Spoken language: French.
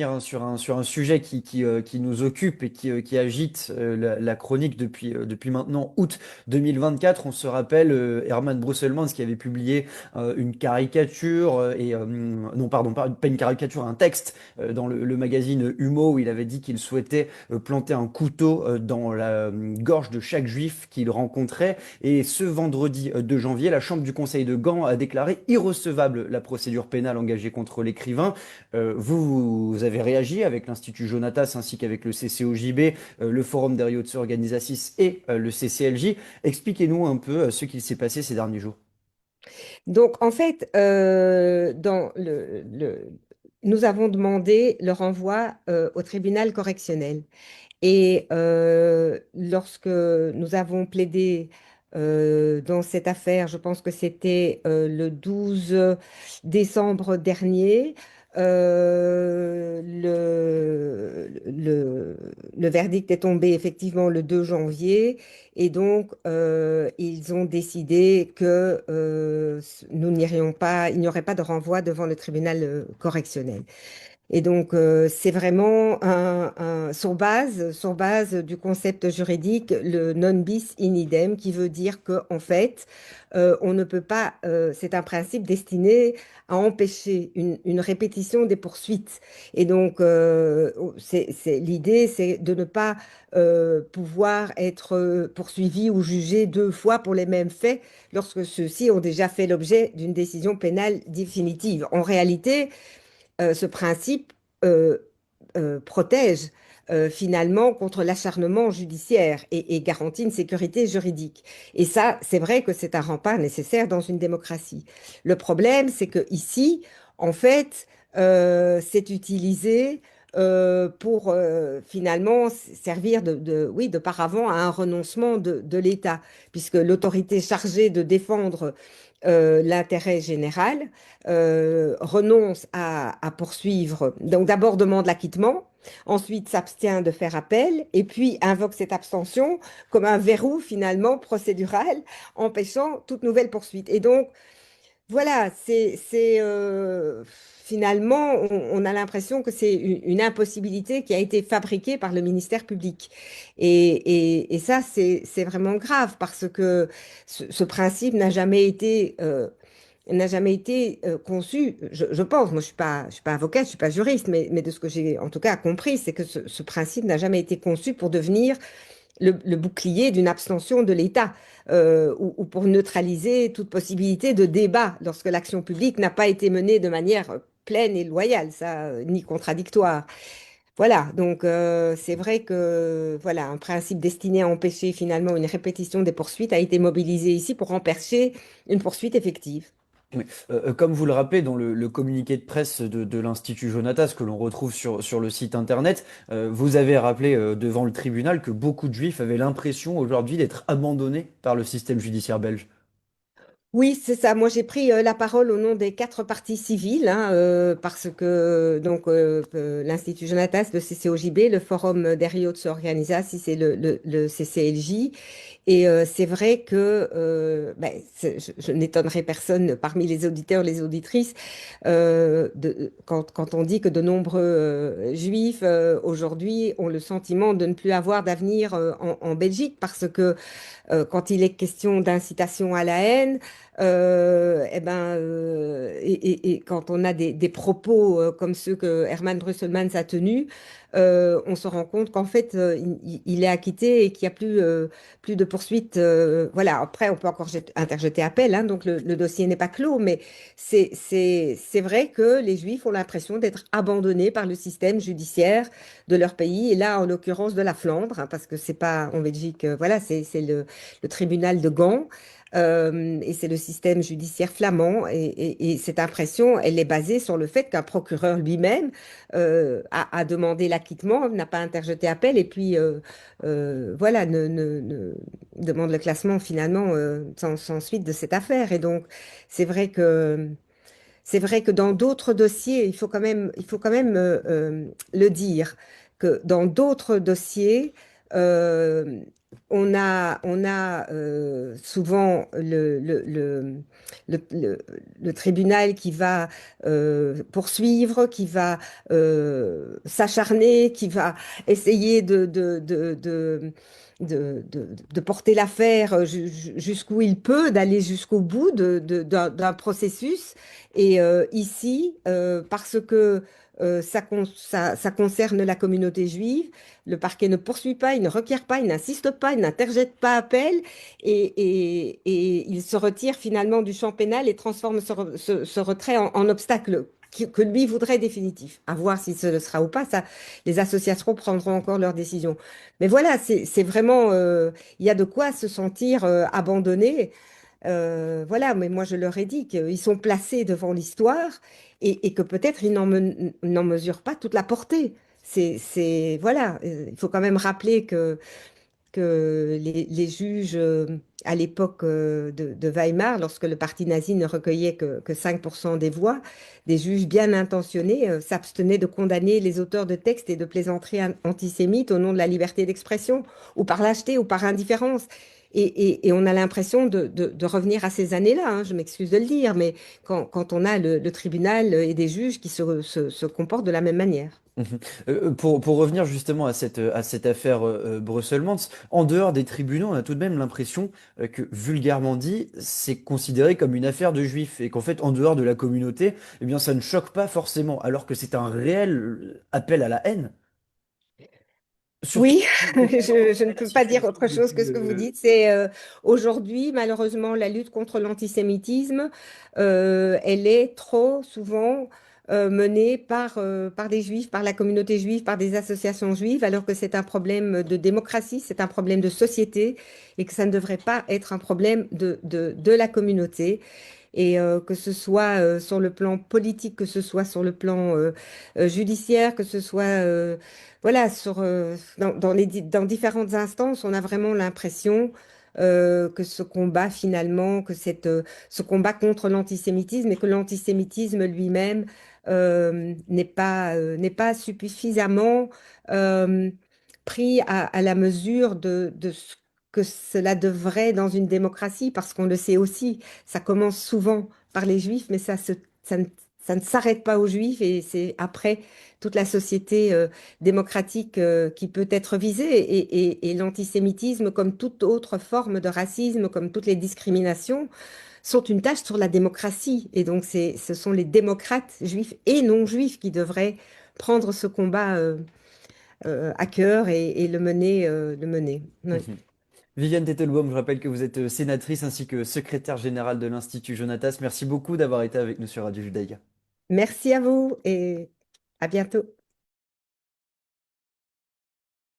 Hein, sur un sujet qui nous occupe et qui agite la chronique depuis maintenant août 2024. On se rappelle Herman Brusselmans qui avait publié une caricature, non pardon, pas une caricature, un texte dans le magazine Humo où il avait dit qu'il souhaitait planter un couteau dans la gorge de chaque juif qu'il rencontrait. Et ce vendredi 2 janvier, la Chambre du Conseil de Gand a déclaré irrecevable la procédure pénale engagée contre l'écrivain. Vous avez réagi avec l'Institut Jonatas ainsi qu'avec le CCOJB, le Forum des Riots Organisatis et le CCLJ. Expliquez-nous un peu ce qu'il s'est passé ces derniers jours. Donc, en fait, nous avons demandé le renvoi au tribunal correctionnel. Et lorsque nous avons plaidé dans cette affaire, je pense que c'était le 12 décembre dernier, le verdict est tombé effectivement le 2 janvier. Et donc ils ont décidé que nous n'irions pas, il n'y aurait pas de renvoi devant le tribunal correctionnel. Et donc, c'est vraiment sur base du concept juridique, le non bis in idem, qui veut dire qu'en fait, on ne peut pas, c'est un principe destiné à empêcher une répétition des poursuites. Et donc, l'idée, c'est de ne pas pouvoir être poursuivi ou jugé deux fois pour les mêmes faits lorsque ceux-ci ont déjà fait l'objet d'une décision pénale définitive. En réalité, ce principe euh, protège finalement contre l'acharnement judiciaire et garantit une sécurité juridique. Et ça, c'est vrai que c'est un rempart nécessaire dans une démocratie. Le problème, c'est que ici, en fait, c'est utilisé pour finalement servir oui, de paravent à un renoncement de l'État, puisque l'autorité chargée de défendre l'intérêt général renonce à poursuivre. Donc d'abord demande l'acquittement, ensuite s'abstient de faire appel, et puis invoque cette abstention comme un verrou finalement procédural empêchant toute nouvelle poursuite. Et donc voilà, finalement, on a l'impression que c'est une impossibilité qui a été fabriquée par le ministère public. Et ça, c'est vraiment grave parce que ce principe n'a jamais été conçu, je pense, moi je suis pas avocate, je suis pas juriste, mais de ce que j'ai en tout cas compris, c'est que ce principe n'a jamais été conçu pour devenir le bouclier d'une abstention de l'État ou pour neutraliser toute possibilité de débat lorsque l'action publique n'a pas été menée de manière pleine et loyale, ça, ni contradictoire. Voilà, donc c'est vrai que voilà, un principe destiné à empêcher finalement une répétition des poursuites a été mobilisé ici pour empêcher une poursuite effective. Oui. Comme vous le rappelez dans le communiqué de presse de l'Institut Jonatas que l'on retrouve sur le site internet, vous avez rappelé devant le tribunal que beaucoup de juifs avaient l'impression aujourd'hui d'être abandonnés par le système judiciaire belge. Oui, c'est ça. Moi, j'ai pris la parole au nom des quatre parties civiles, hein, parce que donc l'Institut Jonatas, le CCOJB, le Forum des Riots Organisa, si c'est le CCLJ. Et c'est vrai que je n'étonnerai personne parmi les auditeurs, les auditrices, quand on dit que de nombreux juifs aujourd'hui ont le sentiment de ne plus avoir d'avenir en Belgique, parce que quand il est question d'incitation à la haine, et quand on a des propos comme ceux que Herman Brusselmans a tenus, on se rend compte qu'en fait, il est acquitté et qu'il n'y a plus de poursuite. Voilà, après, on peut encore interjeter appel, hein, donc le dossier n'est pas clos, mais c'est vrai que les Juifs ont l'impression d'être abandonnés par le système judiciaire de leur pays, et là, en l'occurrence de la Flandre, hein, parce que c'est pas en Belgique, voilà, c'est le tribunal de Gand. Et c'est le système judiciaire flamand. Et cette impression, elle est basée sur le fait qu'un procureur lui-même a demandé l'acquittement, n'a pas interjeté appel, et puis voilà, demande le classement finalement sans suite de cette affaire. Et donc, c'est vrai que c'est vrai que dans d'autres dossiers, il faut quand même le dire, que dans d'autres dossiers, euh, on a souvent le tribunal qui va poursuivre, qui va s'acharner, qui va essayer de porter l'affaire jusqu'où il peut, d'aller jusqu'au bout d'un processus. Et ici, parce que ça concerne la communauté juive, le parquet ne poursuit pas, il ne requiert pas, il n'insiste pas, il n'interjette pas appel et il se retire finalement du champ pénal et transforme ce retrait en obstacle que lui voudrait définitif. À voir si ce le sera ou pas, ça, les associations prendront encore leur décision. Mais voilà, c'est vraiment, il y a de quoi se sentir abandonné. Voilà, mais moi je leur ai dit qu'ils sont placés devant l'histoire et que peut-être ils n'en mesurent pas toute la portée. Voilà, il faut quand même rappeler que les juges, à l'époque de Weimar, lorsque le parti nazi ne recueillait que 5% des voix, des juges bien intentionnés s'abstenaient de condamner les auteurs de textes et de plaisanteries antisémites au nom de la liberté d'expression, ou par lâcheté, ou par indifférence. Et on a l'impression de revenir à ces années-là, hein, je m'excuse de le dire, mais quand on a le tribunal et des juges qui se comportent de la même manière. Mhm. Pour revenir justement à cette affaire Brusselmans, en dehors des tribunaux, on a tout de même l'impression que, vulgairement dit, c'est considéré comme une affaire de juifs et qu'en fait, en dehors de la communauté, eh bien, ça ne choque pas forcément, alors que c'est un réel appel à la haine. Surtout Oui, quand on voit je ne la peux pas dire situation autre chose que depuis... ce que vous dites. C'est aujourd'hui, malheureusement, la lutte contre l'antisémitisme, elle est trop souvent menée par des juifs, par la communauté juive, par des associations juives, alors que c'est un problème de démocratie, c'est un problème de société et que ça ne devrait pas être un problème de la communauté. Et que ce soit sur le plan politique, que ce soit sur le plan judiciaire, que ce soit voilà, dans différentes instances, on a vraiment l'impression que ce combat finalement, ce combat contre l'antisémitisme et que l'antisémitisme lui-même n'est pas suffisamment euh, pris à la mesure de ce que cela devrait dans une démocratie, parce qu'on le sait aussi, ça commence souvent par les juifs, mais ça ne s'arrête pas aux juifs et c'est après toute la société démocratique qui peut être visée et l'antisémitisme, comme toute autre forme de racisme, comme toutes les discriminations, sont une tâche sur la démocratie. Et donc, ce sont les démocrates juifs et non juifs qui devraient prendre ce combat à cœur et le mener, le mener. Oui. Mhm. Viviane Tettelbaum, je rappelle que vous êtes sénatrice ainsi que secrétaire générale de l'Institut Jonatas. Merci beaucoup d'avoir été avec nous sur Radio Judaïka. Merci à vous et à bientôt.